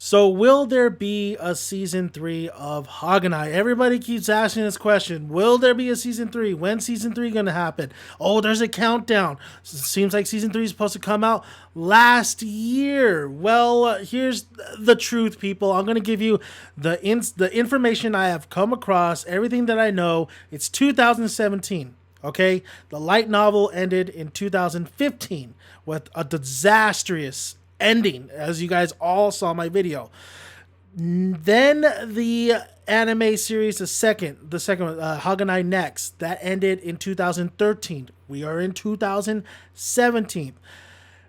So, will there be a season three of Haganai? Everybody keeps asking this question. Will there be a season three? When's season three going to happen? Oh, there's a countdown. Seems like season three is supposed to come out last year. Well, here's the truth, people. I'm going to give you the information I have come across, everything that I know. It's 2017. Okay, the light novel ended in 2015 with a disastrous ending, as you guys all saw my video. Then the anime series, the second one, Haganai Next, that ended in 2013. We are in 2017.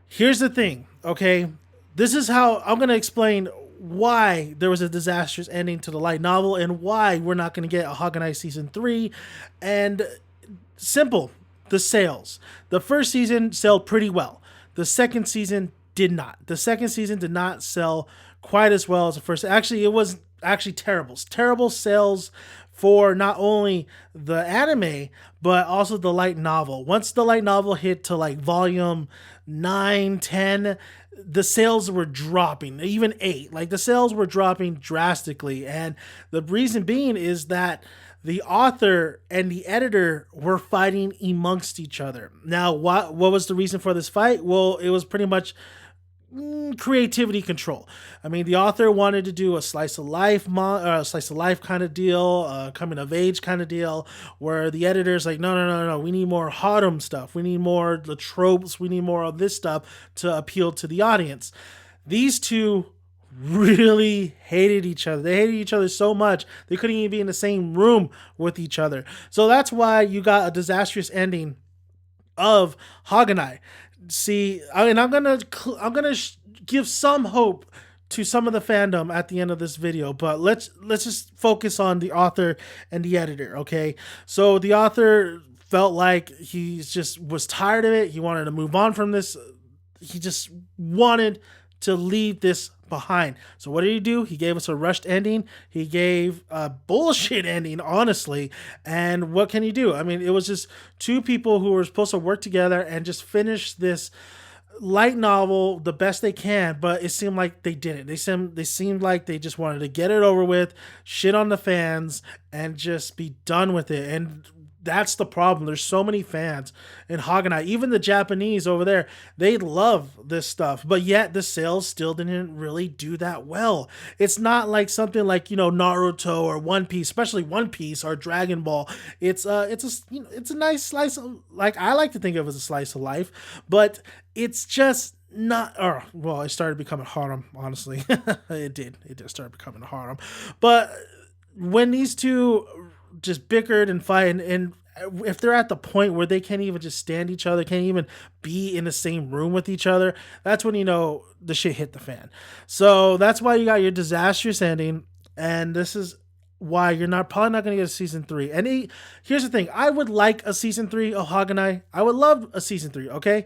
Here's the thing, okay? This is how I'm going to explain why there was a disastrous ending to the light novel and why we're not going to get a Haganai season 3. And simple, the sales. The first season sold pretty well. The second season did not. The second season did not sell quite as well as the first. Actually, it was actually terrible. Terrible sales for not only the anime but also the light novel. Once the light novel hit to like volume 9, 10, the sales were dropping, even 8. Like the sales were dropping drastically, and the reason being is that the author and the editor were fighting amongst each other. Now, what was the reason for this fight? Well, it was pretty much creativity control. I mean, the author wanted to do a slice of life, kind of deal, coming of age kind of deal, where the editor's like, no, no, no, no, we need more harem stuff. We need more the tropes. We need more of this stuff to appeal to the audience. These two really hated each other. They hated each other so much they couldn't even be in the same room with each other. So that's why you got a disastrous ending of Haganai. See, I mean, I'm gonna give some hope to some of the fandom at the end of this video, but let's just focus on the author and the editor. Okay, so the author felt like he just was tired of it. He wanted to move on from this. He just wanted to leave this behind. So what did he do? He gave us a rushed ending. He gave a bullshit ending, honestly. And what can he do? I mean, it was just two people who were supposed to work together and just finish this light novel the best they can, but it seemed like they didn't. They seemed like they just wanted to get it over with, shit on the fans, and just be done with it. And that's the problem. There's so many fans in Haganai. Even the Japanese over there, they love this stuff, but yet the sales still didn't really do that well. It's not like something like, Naruto or One Piece, especially One Piece or Dragon Ball. It's a nice slice of, like, I like to think of it as a slice of life, but it's just not, or well, it started becoming harem, honestly. It did start becoming harem. But when these two just bickered and fight, and if they're at the point where they can't even just stand each other, can't even be in the same room with each other, that's when the shit hit the fan. So that's why you got your disastrous ending, and this is why you're probably not going to get a season 3. And here's the thing, I would like a season 3 of Haganai. I would love a season 3, okay?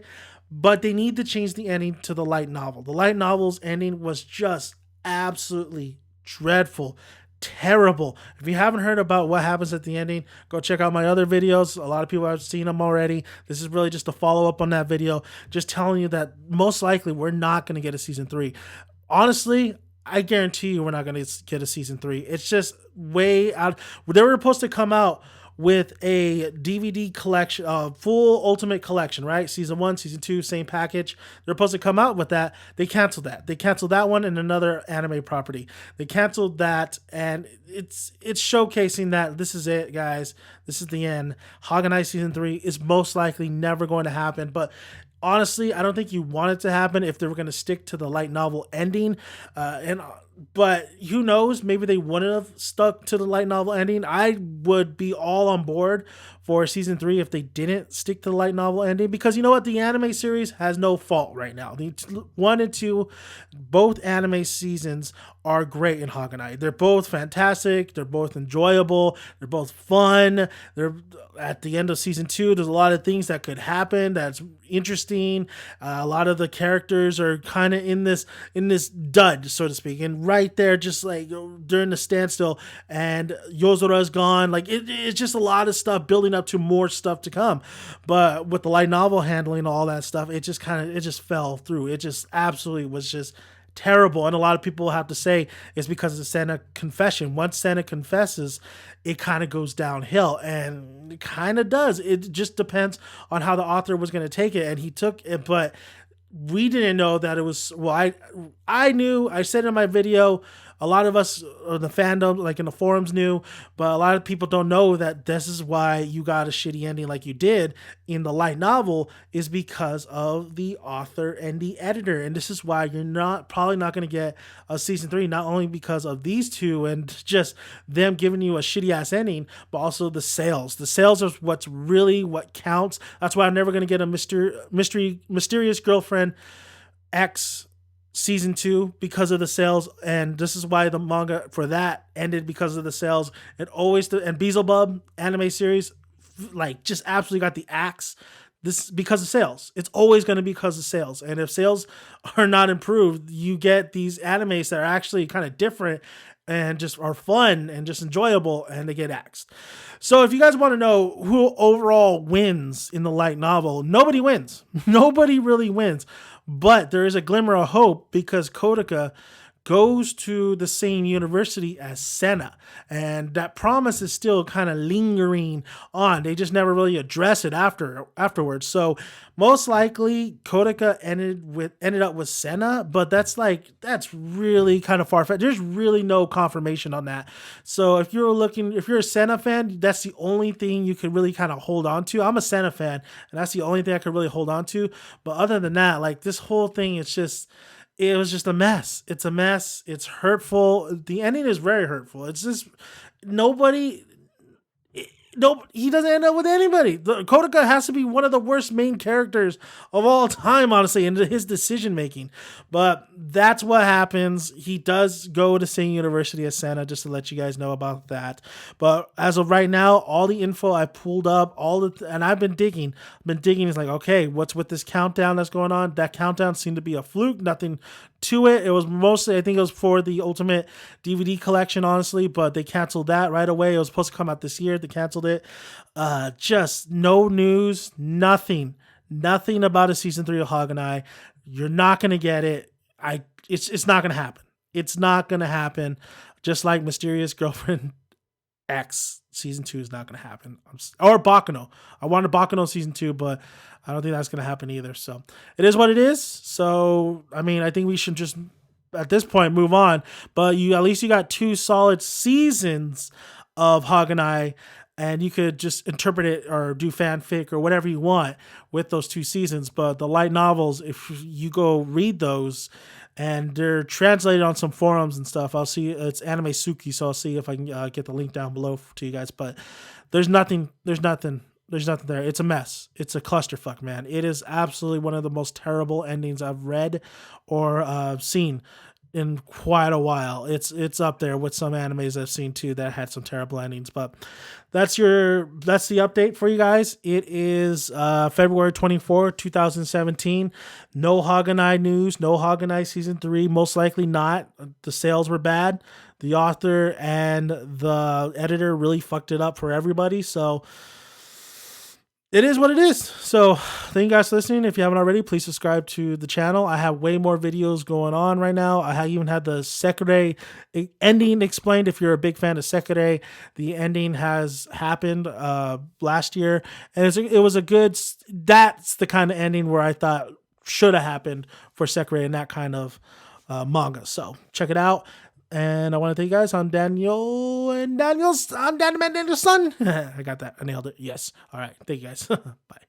But they need to change the ending to the light novel. The light novel's ending was just absolutely dreadful, terrible. If you haven't heard about what happens at the ending, go check out my other videos. A lot of people have seen them already. This is really just a follow up on that video, just telling you that most likely we're not going to get a season 3. Honestly, I guarantee you we're not going to get a season 3. It's just way out. They were supposed to come out with a DVD collection, full Ultimate Collection, right? Season 1, Season 2, same package. They're supposed to come out with that. They canceled that. They canceled that one and another anime property. They canceled that, and it's showcasing that this is it, guys. This is the end. Haganai Season 3 is most likely never going to happen, but honestly, I don't think you want it to happen if they were going to stick to the light novel ending. But who knows? Maybe they wouldn't have stuck to the light novel ending. I would be all on board for season 3 if they didn't stick to the light novel ending, because you know what? The anime series has no fault right now. The 1 and 2, both anime seasons are great in Haganai. They're both fantastic. They're both enjoyable. They're both fun. They're at the end of season 2. There's a lot of things that could happen that's interesting. A lot of the characters are kind of in this dud, so to speak, and right there, just like during the standstill, and Yozura's gone. Like it's just a lot of stuff building up to more stuff to come. But with the light novel handling all that stuff, it just fell through. It just absolutely was just terrible. And a lot of people have to say it's because of the Santa confession. Once Santa confesses, it kind of goes downhill, and it kind of does. It just depends on how the author was going to take it, and he took it, but we didn't know that it was. Well, I knew. I said in my video. A lot of us in the fandom, like in the forums, knew, but a lot of people don't know that this is why you got a shitty ending like you did in the light novel, is because of the author and the editor. And this is why you're probably not going to get a season 3, not only because of these two and just them giving you a shitty ass ending, but also the sales. The sales is what's really what counts. That's why I'm never going to get a Mysterious Girlfriend X season 2 because of the sales, and this is why the manga for that ended because of the sales. And Beelzebub anime series like just absolutely got the axe. This because of sales. It's always going to be because of sales. And if sales are not improved, you get these animes that are actually kind of different and just are fun and just enjoyable, and they get axed. So if you guys want to know who overall wins in the light novel, nobody wins. Nobody really wins. But there is a glimmer of hope because Kotaka goes to the same university as Senna, and that promise is still kind of lingering on. They just never really address it afterwards. So most likely Kotaka ended up with Senna, but that's really kind of far-fetched. There's really no confirmation on that. So if you're a Senna fan, that's the only thing you could really kind of hold on to. I'm a Senna fan, and that's the only thing I could really hold on to. But other than that, like this whole thing, it was just a mess. It's a mess. It's hurtful. The ending is very hurtful. It's just nobody. No, he doesn't end up with anybody. Kotaka has to be one of the worst main characters of all time, honestly, in his decision making. But that's what happens. He does go to same university as Santa, just to let you guys know about that. But as of right now, all the info I pulled up, and I've been digging. It's like, okay, what's with this countdown that's going on? That countdown seemed to be a fluke. Nothing to it. It was mostly, I think it was for the Ultimate DVD collection, honestly, but they canceled that right away. It was supposed to come out this year. They canceled it. Just no news, nothing about a season 3 of Haganai. You're not going to get it. It's not going to happen. It's not going to happen. Just like Mysterious Girlfriend X season 2 is not going to happen. Or Baccano. I wanted Baccano season 2, but I don't think that's going to happen either. So it is what it is. So, I mean, I think we should just, at this point, move on. But at least you got 2 solid seasons of Haganai, and you could just interpret it or do fanfic or whatever you want with those 2 seasons. But the light novels, if you go read those, and they're translated on some forums and stuff. I'll see, it's Anime Suki, so I'll see if I can get the link down below to you guys. But there's nothing there. It's a mess. It's a clusterfuck, man. It is absolutely one of the most terrible endings I've read or seen in quite a while. It's up there with some animes I've seen too that had some terrible endings. But that's the update for you guys. It is February 24, 2017. No Haganai news, no Haganai season 3, most likely not. The sales were bad. The author and the editor really fucked it up for everybody. So it is what it is. So thank you guys for listening. If you haven't already, please subscribe to the channel. I have way more videos going on right now. I even had the Sekirei ending explained. If you're a big fan of Sekirei, the ending has happened last year. And it was a good, that's the kind of ending where I thought should have happened for Sekirei and that kind of manga. So check it out. And I want to thank you guys. I'm Daniel's son. I got that. I nailed it. Yes. All right. Thank you guys. Bye.